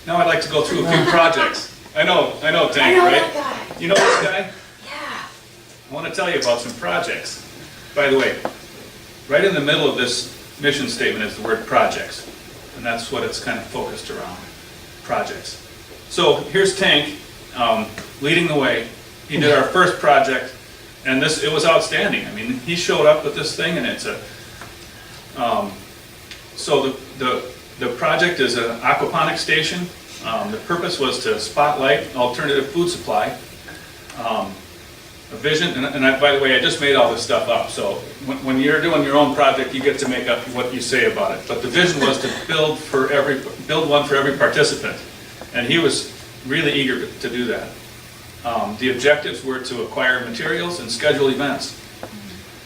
Now I'd like to go through a few projects. I know, Tank, I know right? that guy. You know this guy? Yeah. I want to tell you about some projects. By the way, right in the middle of this mission statement is the word projects. And that's what it's kind of focused around, projects. So here's Tank leading the way. He did our first project, and it was outstanding. I mean, he showed up with this thing, and it's a, so the project is an aquaponics station. The purpose was to spotlight alternative food supply. A vision, and by the way, I just made all this stuff up, so when you're doing your own project, you get to make up what you say about it. But the vision was to build one for every participant, and he was really eager to do that. The objectives were to acquire materials and schedule events.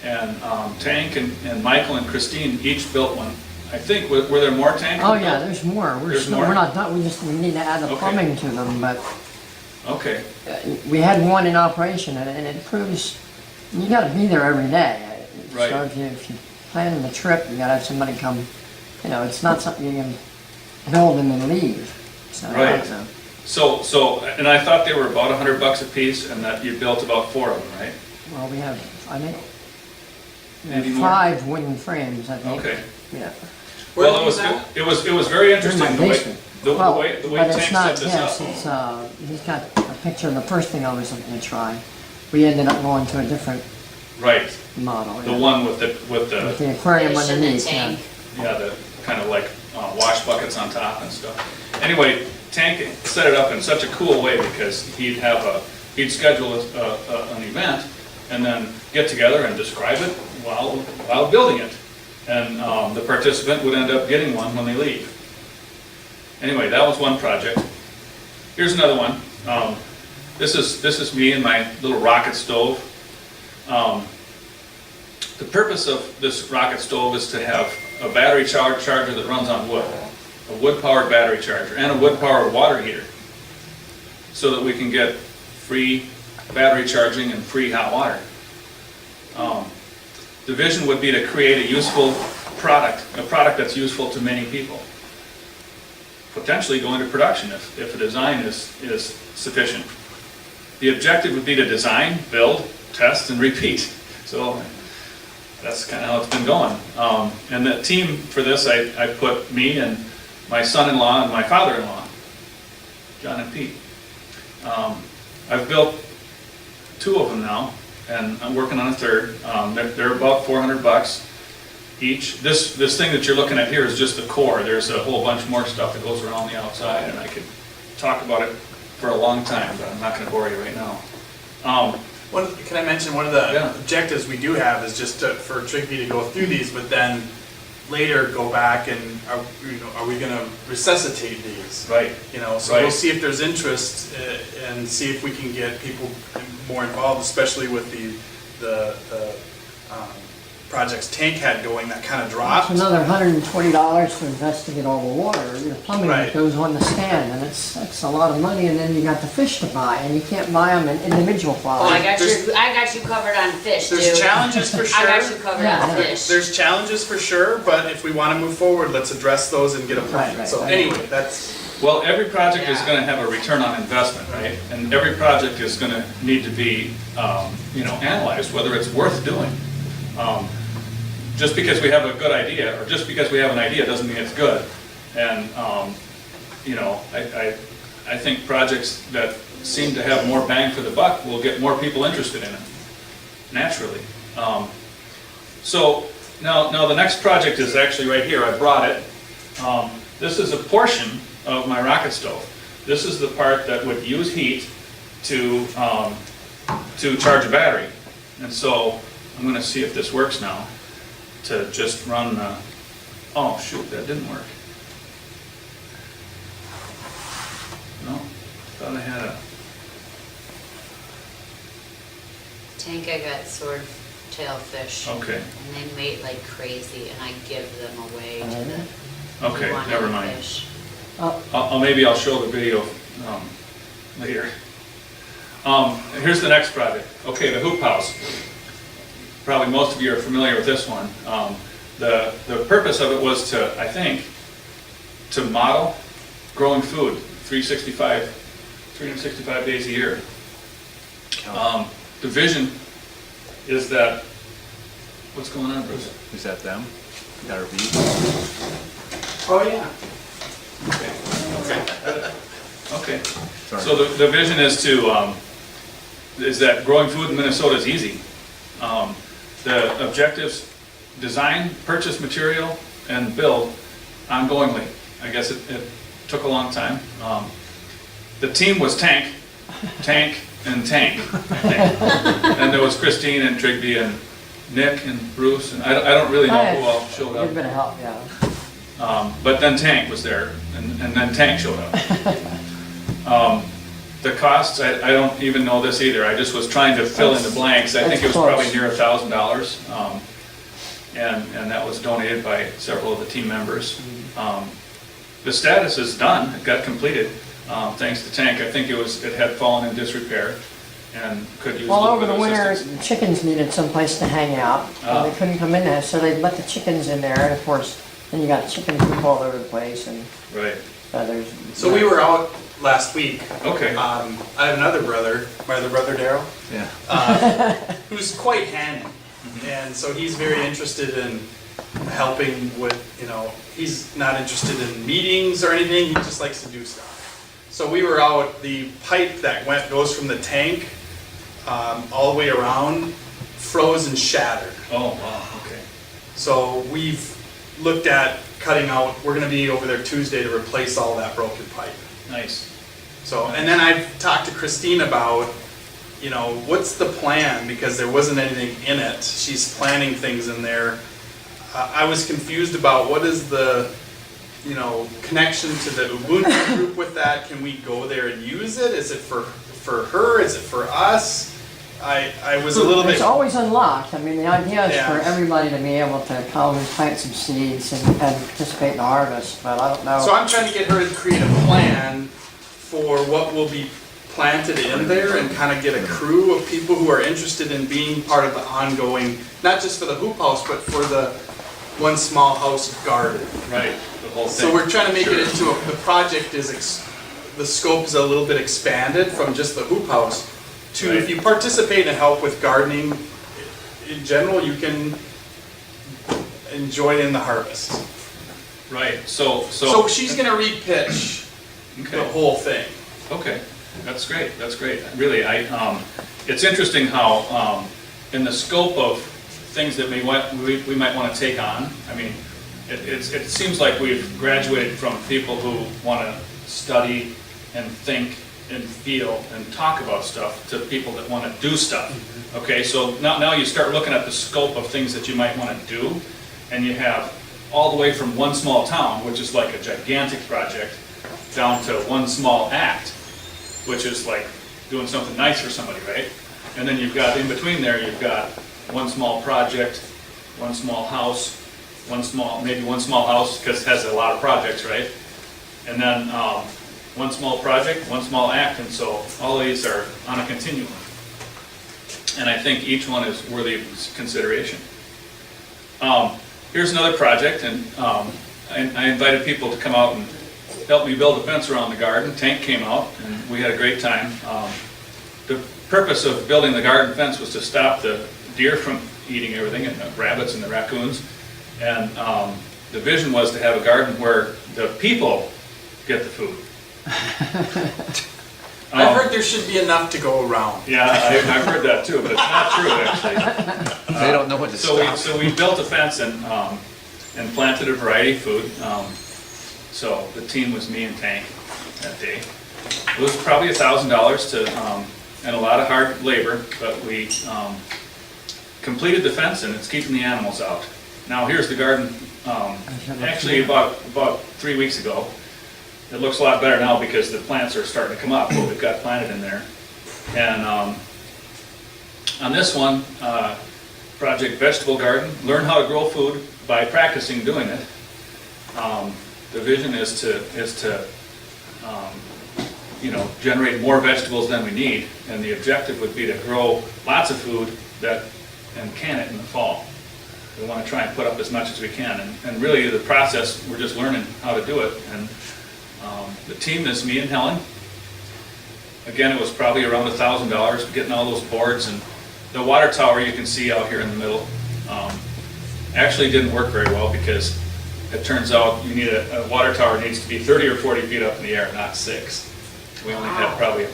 And Tank and Michael and Christine each built one. I think, were there more, Tank? Oh yeah, there's more. There's more? We're not done, we need to add the Okay. plumbing to them, but Okay, we had one in operation and it proves, you gotta be there every day. Right. So if you plan the trip, you gotta have somebody come, it's not something you can build and then leave. So, Right. so, and I thought they were about $100 a piece, and that you built about 4 of them, right? Well, we have, I think, we Maybe have more? 5 wooden frames, I think. Okay. Yeah. Well, it was very In interesting my the way, basement. the Well, way but Tank it's set not this this, up. it's, he's got a picture of the first thing I was looking to try. We ended up going to a different Right, model. the yeah. one with With the, the aquarium Fish in the underneath, yeah. tank. yeah, the kind of like wash buckets on top and stuff. Anyway, Tank set it up in such a cool way because he'd schedule an event and then get together and describe it while building it. And the participant would end up getting one when they leave. Anyway, that was one project. Here's another one. This is me and my little rocket stove. The purpose of this rocket stove is to have a battery charger that runs on wood, a wood-powered battery charger, and a wood-powered water heater, so that we can get free battery charging and free hot water. The vision would be to create a useful product, a product that's useful to many people. Potentially go into production if the design is sufficient. The objective would be to design, build, test, and repeat. So that's kind of how it's been going. And the team for this, I put me and my son-in-law and my father-in-law, John and Pete. I've built 2 of them now, and I'm working on a third. They're about $400 each. This thing that you're looking at here is just the core. There's a whole bunch more stuff that goes around the outside, and I could talk about it for a long time, but I'm not going to bore you right now. Can I mention one of the Yeah. objectives we do have is just for Trygve to go through these, but then later go back and are we going to resuscitate these? Right. So Right. we'll see if there's interest and see if we can get people more involved, especially with the projects Tank had going that kind of dropped. It's another $120 to investigate all the water, the plumbing that Right. goes on the stand, and that's a lot of money, and then you got the fish to buy, and you can't buy them in individual Oh, I quality. got you covered on fish, dude. There's challenges for I got you sure. covered Yeah, on yeah. fish. There's challenges for sure, but if we want to move forward, let's address those and get a plan. Right, So right. anyway, that's, Well, every project is Yeah. going to have a return on investment, right? And every project is going to need to be, analyzed, whether it's worth doing. Just because we have a good idea, or just because we have an idea, doesn't mean it's good. And, I think projects that seem to have more bang for the buck will get more people interested in it, naturally. So now the next project is actually right here. I brought it. This is a portion of my rocket stove. This is the part that would use heat to charge a battery. And so I'm going to see if this works now. To just run. Oh shoot, that didn't work. No, thought I had a. Tank, I got swordtail fish. Okay. And they mate like crazy, and I give them away to the Okay, one never other mind. fish. Maybe I'll show the video later. Here's the next project. Okay, the hoop house. Probably most of you are familiar with this one. The purpose of it was to, I think, to model growing food, 365 days a year. The vision is that, what's going on, Bruce? Is that them? Got our beat? Oh, yeah. Okay. Sorry. So the vision is is that growing food in Minnesota is easy. The objectives, design, purchase material, and build ongoingly. I guess it took a long time. The team was Tank, and Tank, I think. And there was Christine and Trygve and Nick and Bruce, and I don't really know who all showed You've been up. a help, yeah. But then Tank was there, and then Tank showed up. The costs, I don't even know this either. I just was trying to fill in the blanks. I think it was probably near $1,000. And that was donated by several of the team members. The status is done, it got completed, thanks to Tank. I think it had fallen in disrepair and could use a Well, little over bit the of winter, assistance. the chickens needed someplace to hang out, and they couldn't come in there, so they let the chickens in there, and of course, then you got chicken poop all over the place, and Right, feathers. So we were out last week. okay, I have another brother, my other brother Daryl, Yeah. who's quite handy. And so he's very interested in helping with, he's not interested in meetings or anything, he just likes to do stuff. So we were out, the pipe that goes from the tank all the way around froze and shattered. oh, wow, okay, So we've looked at cutting out, we're gonna be over there Tuesday to replace all that broken pipe. nice. So, and then I've talked to Christine about, what's the plan, because there wasn't anything in it. She's planning things in there. I was confused about what is the, connection to the Ubuntu group with that. Can we go there and use it? Is it for her? Is it for us? I was a little bit. It's always unlocked. I mean, the idea is for Yeah. everybody to be able to come and plant some seeds and participate in the harvest, but I don't know. So I'm trying to get her to create a plan for what will be planted in there and kind of get a crew of people who are interested in being part of the ongoing, not just for the hoop house, but for the one small house garden. Right, the whole thing. So we're trying to make it Sure. into the project is, the scope is a little bit expanded from just the hoop house to, if Right. you participate and help with gardening, in general, you can enjoy in the harvest. Right, so. So she's gonna repitch the Okay. whole thing. Okay, that's great, Really, it's interesting how, in the scope of things that we might want to take on, I mean, it seems like we've graduated from people who want to study and think and feel and talk about stuff to people that want to do stuff. Okay, so now you start looking at the scope of things that you might want to do, and you have all the way from one small town, which is like a gigantic project, down to one small act, which is like doing something nice for somebody, right? And then you've got, in between there, you've got one small project, one small house, maybe one small house, because it has a lot of projects, right? And then one small project, one small act, and so all of these are on a continuum. And I think each one is worthy of consideration. Here's another project, and I invited people to come out and help me build a fence around the garden. Tank came out, and we had a great time. The purpose of building the garden fence was to stop the deer from eating everything, and the rabbits and the raccoons. And the vision was to have a garden where the people get the food. I've heard there should be enough to go around. Yeah, I've heard that too, but it's not true, actually. They don't know what to stop. So we built a fence and planted a variety of food. So the team was me and Tank that day. It was probably $1,000 and a lot of hard labor, but we completed the fence and it's keeping the animals out. Now here's the garden, actually about 3 weeks ago. It looks a lot better now because the plants are starting to come up, what we've got planted in there. And on this one, Project Vegetable Garden, learn how to grow food by practicing doing it. The vision is to generate more vegetables than we need, and the objective would be to grow lots of food and can it in the fall. We want to try and put up as much as we can, and really the process, we're just learning how to do it. And The team is me and Helen. Again, it was probably around $1,000 getting all those boards, and the water tower you can see out here in the middle actually didn't work very well because it turns out you need a water tower needs to be 30 or 40 feet up in the air, not 6. We only had probably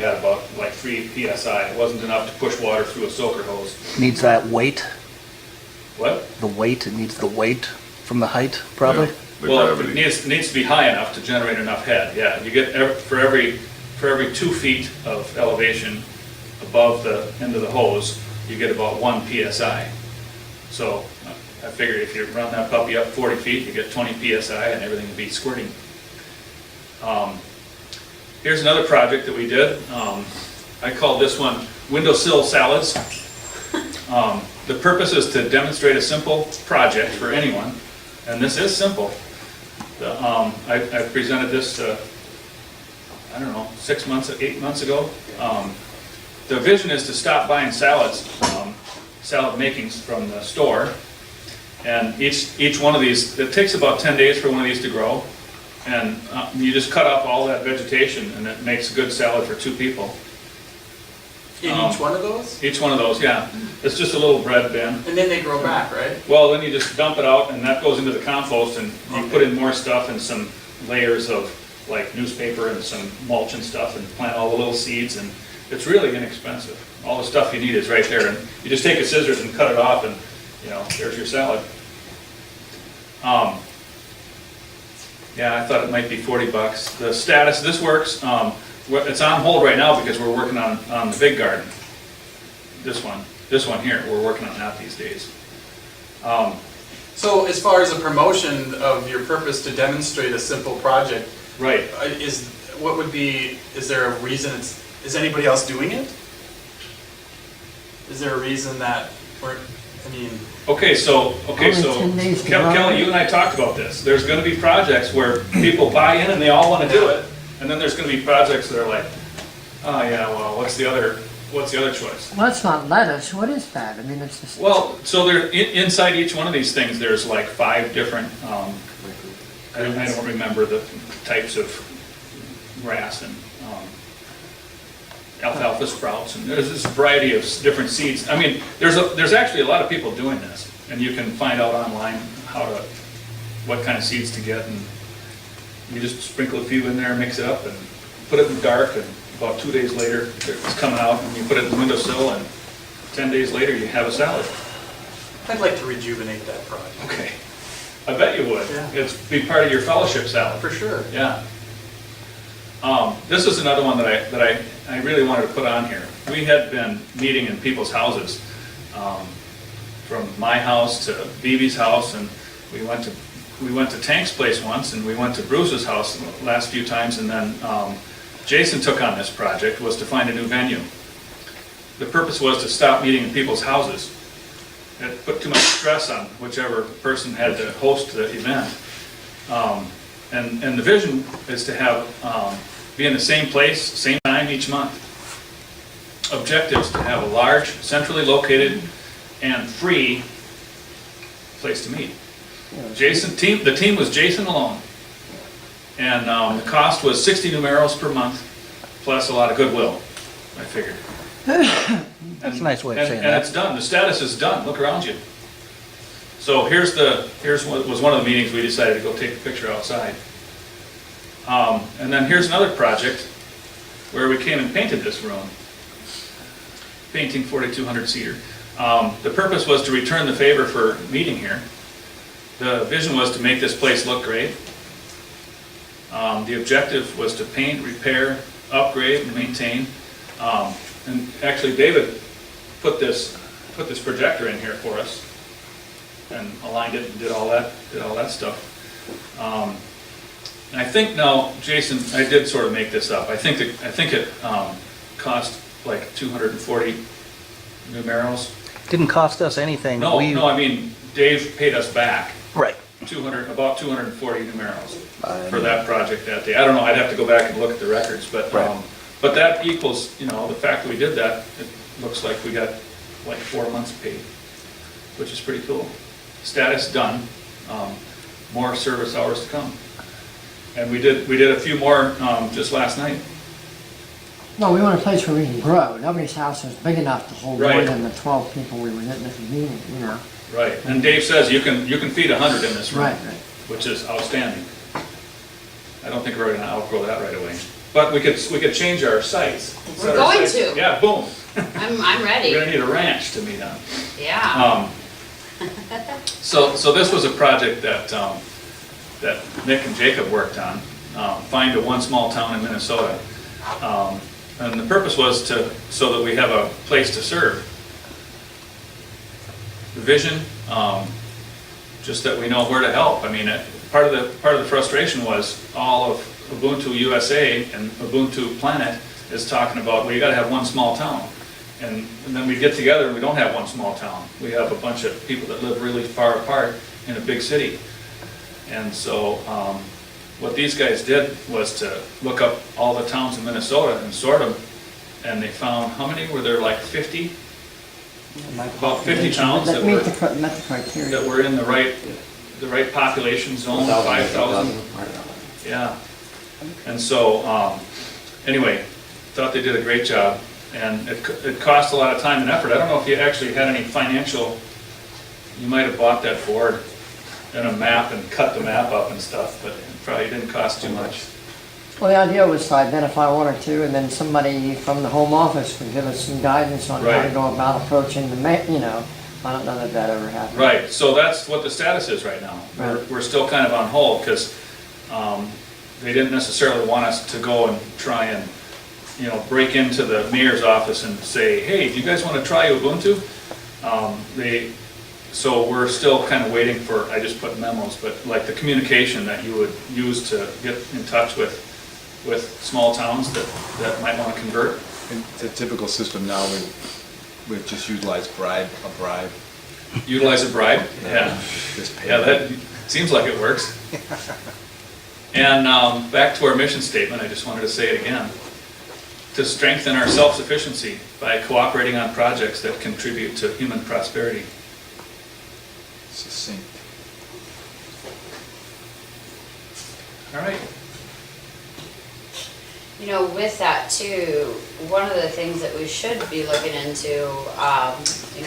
had about like 3 psi. It wasn't enough to push water through a soaker hose. Needs that weight, What? it needs the weight from the height, probably? Yeah. The Well, gravity. it needs to be high enough to generate enough head, yeah. You get, for every 2 feet of elevation above the end of the hose, you get about 1 psi. So I figured if you run that puppy up 40 feet, you get 20 psi and everything will be squirting. Here's another project that we did. I call this one windowsill salads. The purpose is to demonstrate a simple project for anyone, and this is simple. I presented this, I don't know, 8 months ago. The vision is to stop buying salads, salad makings from the store, and each one of these, it takes about 10 days for one of these to grow, and you just cut up all that vegetation, and it makes a good salad for 2 people. In each one of those? Each one of those, yeah. It's just a little bread bin. And then they grow back, right? Well, then you just dump it out, and that goes into the compost, and you put in more stuff and some layers of like newspaper and some mulch and stuff, and plant all the little seeds, and it's really inexpensive. All the stuff you need is right there, and you just take a scissors and cut it off, and there's your salad. Yeah, I thought it might be $40. The status, this works. It's on hold right now because we're working on the big garden. This one here, we're working on that these days. So as far as a promotion of your purpose to demonstrate a simple project, Right. is there a reason is anybody else doing it? Is there a reason that, Okay, so Only 10 days to grow. Kelly, you and I talked about this. There's gonna be projects where people buy in and they all wanna do it, and then there's gonna be projects that are like, oh yeah, well, what's the other choice? Well, it's not lettuce, what is that? I mean, it's just. Well, so inside each one of these things, there's like 5 different, I don't remember the types of grass and alfalfa sprouts, and there's this variety of different seeds. I mean, there's actually a lot of people doing this, and you can find out online what kind of seeds to get, and you just sprinkle a few in there, mix it up, and put it in dark, and about 2 days later, it's coming out, and you put it in the windowsill, and 10 days later, you have a salad. I'd like to rejuvenate that project. Okay. I bet you would. Yeah. It's be part of your fellowship salad. For sure. Yeah. This is another one that I really wanted to put on here. We had been meeting in people's houses, from my house to BB's house, and we went to Tank's place once, and we went to Bruce's house the last few times, and then Jason took on this project, was to find a new venue. The purpose was to stop meeting in people's houses. It put too much stress on whichever person had to host the event. And the vision is to have, be in the same place, same time each month. Objectives to have a large, centrally located, and free place to meet. The team was Jason alone. And the cost was 60 numeros per month, plus a lot of goodwill, I figured. That's a nice way of saying And that. it's done, the status is done, look around you. So here's what was one of the meetings we decided to go take a picture outside. And then here's another project where we came and painted this room. Painting 4,200 cedar. The purpose was to return the favor for meeting here. The vision was to make this place look great. The objective was to paint, repair, upgrade, and maintain. And actually, David put this projector in here for us, and aligned it and did all that stuff. And I think now, Jason, I did sort of make this up. I think it cost like 240 numeros. Didn't cost us anything. No, I mean Dave paid us back Right. about 240 numeros for that project that day. I don't know. I'd have to go back and look at the records, but Right. But that equals, the fact that we did that. It looks like we got like 4 months paid, which is pretty cool. Status done. More service hours to come. And we did a few more, just last night. No, we want a place where we can grow. Nobody's house is big enough to hold more Right. than the 12 people we were getting at the meeting, you know? Right, and Dave says you can feed 100 in this room. Right. Which is outstanding. I don't think we're gonna outgrow that right away. But we could change our sites. We're going Set our sites- to. Yeah, boom. I'm We're ready. gonna need a ranch to meet on. Yeah. So this was a project that Nick and Jacob worked on, find a one small town in Minnesota. And the purpose was so that we have a place to serve. The vision, just that we know where to help. I mean, part of the frustration was all of Ubuntu USA and Ubuntu Planet is talking about, well, you gotta have one small town. And then we get together and we don't have one small town. We have a bunch of people that live really far apart in a big city. And so, what these guys did was to look up all the towns in Minnesota and sort them, and they found, how many were there, like 50? About 50 towns that Met were, the criteria. that were in the right population zone, 5,000. Yeah. And so, anyway, thought they did a great job, and it cost a lot of time and effort. I don't know if you actually had any financial, you might have bought that board and a map and cut the map up and stuff, but it probably didn't cost too much. Well, the idea was to identify one or two, and then somebody from the home office could give us some guidance on how to Right. go about approaching you know, I don't know that that ever happened. Right, so that's what the status is right now. Right. We're still kind of on hold, because they didn't necessarily want us to go and try and, break into the mayor's office and say, hey, do you guys want to try Ubuntu? So we're still kind of waiting for, I just put memos, but like the communication that you would use to get in touch with small towns that might want to convert. In the typical system now, we just utilize a bribe. Utilize a bribe? Yeah. Just pay. Yeah, that seems like it works. And back to our mission statement, I just wanted to say it again. To strengthen our self-sufficiency by cooperating on projects that contribute to human prosperity. Succinct. All right. With that too, one of the things that we should be looking into,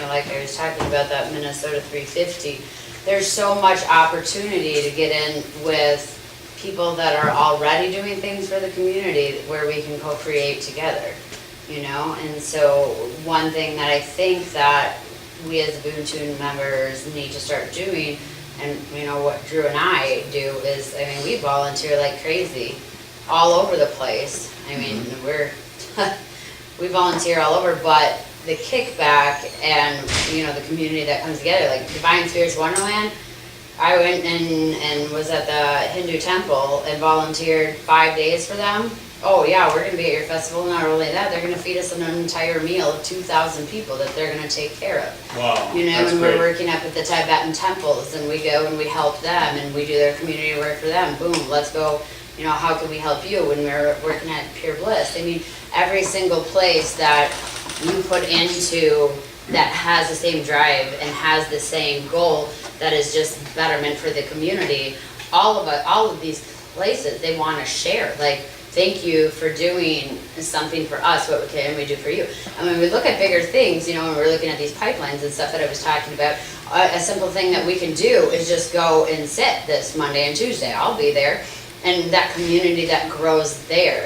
like I was talking about that Minnesota 350, there's so much opportunity to get in with people that are already doing things for the community where we can co-create together, And so one thing that I think that we as Ubuntu members need to start doing, and what Drew and I do is, we volunteer like crazy all over the place. We volunteer all over, but the kickback and, the community that comes together, like Divine Spirits Wonderland, I went and was at the Hindu temple and volunteered 5 days for them. Oh yeah, we're gonna be at your festival. Not only that, they're gonna feed us an entire meal of 2,000 people that they're gonna take care of. Wow, that's And we're great. working up at the Tibetan temples, and we go and we help them, and we do their community work for them. Boom, let's go. How can we help you when we're working at Pure Bliss? Every single place that you put into that has the same drive and has the same goal, that is just betterment for the community. All of these places, they want to share. Like, thank you for doing something for us. What can we do for you? And when we look at bigger things, when we're looking at these pipelines and stuff that I was talking about, a simple thing that we can do is just go and sit this Monday and Tuesday. I'll be there. And that community that grows there,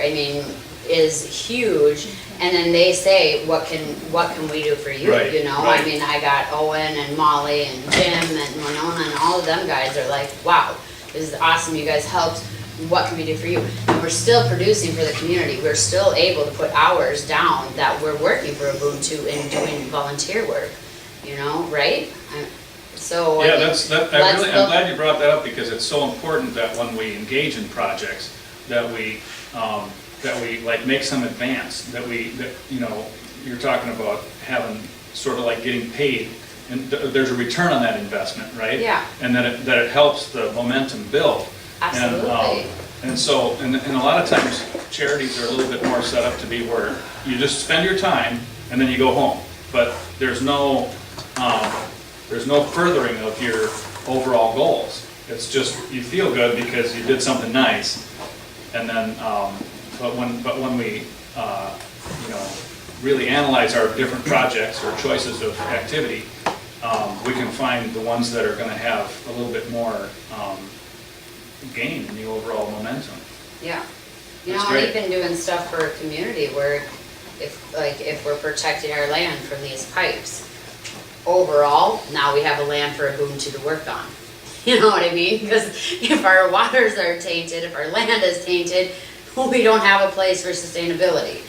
is huge. And then they say, what can we do for you? Right, right. I got Owen and Molly and Jim and Winona, and all of them guys are like, wow, this is awesome. You guys helped. What can we do for you? And we're still producing for the community. We're still able to put hours down that we're working for Ubuntu and doing volunteer work, right? So Yeah, let's I'm glad you brought that up, because it's so important that when we engage in projects, that we like make some advance, that you're talking about having sort of like getting paid, and there's a return on that investment, right? Yeah. And that it helps the momentum build. Absolutely. And so, and a lot of times, charities are a little bit more set up to be where you just spend your time and then you go home. But there's no furthering of your overall goals. It's just, you feel good because you did something nice, And then, but when we, you know, really analyze our different projects or choices of activity, we can find the ones that are gonna have a little bit more gain in the overall momentum. Yeah. You That's know, great. we've been doing stuff for a community where if we're protecting our land from these pipes, overall, now we have a land for Ubuntu to work on. You know what I mean? Because if our waters are tainted, if our land is tainted, we don't have a place for sustainability.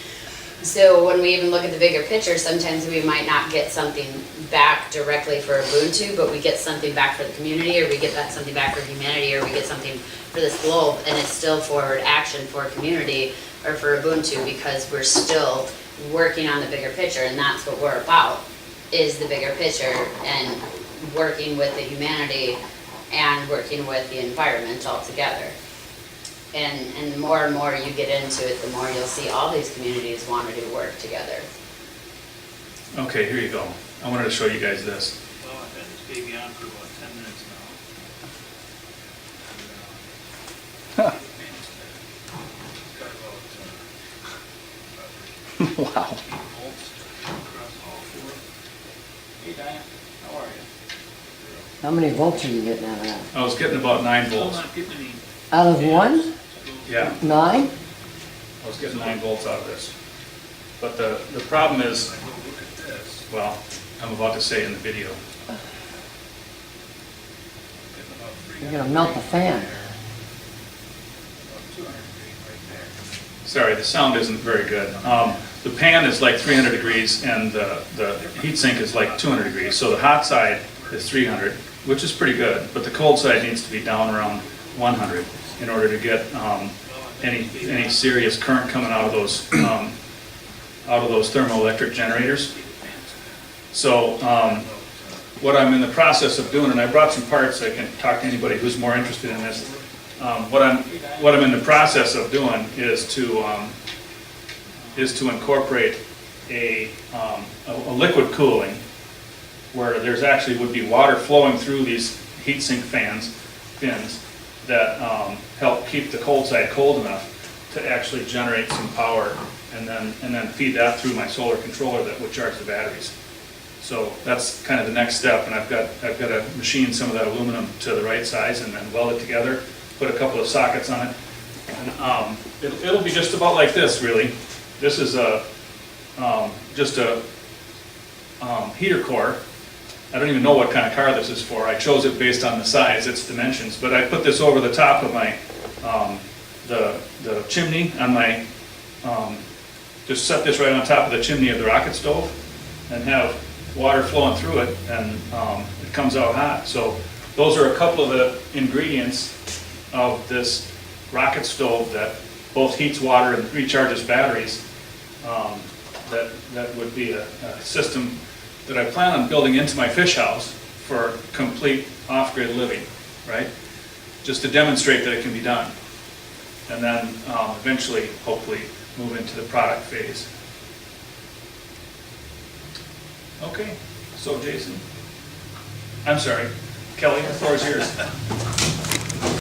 So when we even look at the bigger picture, sometimes we might not get something back directly for Ubuntu, but we get something back for the community, or we get something back for humanity, or we get something for this globe, and it's still forward action for community or for Ubuntu, because we're still working on the bigger picture, and that's what we're about, is the bigger picture, and working with the humanity and working with the environment all together. And the more and more you get into it, the more you'll see all these communities want to do work together. Okay, here you go. I wanted to show you guys this. Well, I've had this baby on for about 10 minutes now. Wow. Bolts across all 4. Hey Diane, how are you? How many volts are you getting out of that? I was getting about 9 Still volts. not getting any. Out of one? Yeah, 9? I was getting 9 volts out of this. But the problem is, Go look at this. well, I'm about to say in the video. Getting about 300. You're gonna melt the fan. About 200 feet right there. Sorry, the sound isn't very good. The pan is like 300 degrees and the heat sink is like 200 degrees. So the hot side is 300, which is pretty good, but the cold side needs to be down around 100 in order to get any serious current coming out of those thermoelectric generators. So what I'm in the process of doing, and I brought some parts, I can talk to anybody who's more interested in this. What I'm in the process of doing is to incorporate a liquid cooling where there's actually would be water flowing through these heatsink fins that help keep the cold side cold enough to actually generate some power, and then feed that through my solar controller that would charge the batteries. So that's kind of the next step, and I've got to machine some of that aluminum to the right size and then weld it together, put a couple of sockets on it, and it'll be just about like this, really. This is just a heater core. I don't even know what kind of car this is for. I chose it based on the size, its dimensions, but I put this over the top of my, the chimney on my, just set this right on top of the chimney of the rocket stove and have water flowing through it, and it comes out hot. So those are a couple of the ingredients of this rocket stove that both heats water and recharges batteries. That would be a system that I plan on building into my fish house for complete off-grid living, right? Just to demonstrate that it can be done. And then eventually, hopefully, move into the product phase. Okay, so Jason, I'm sorry, Kelly, the floor is yours.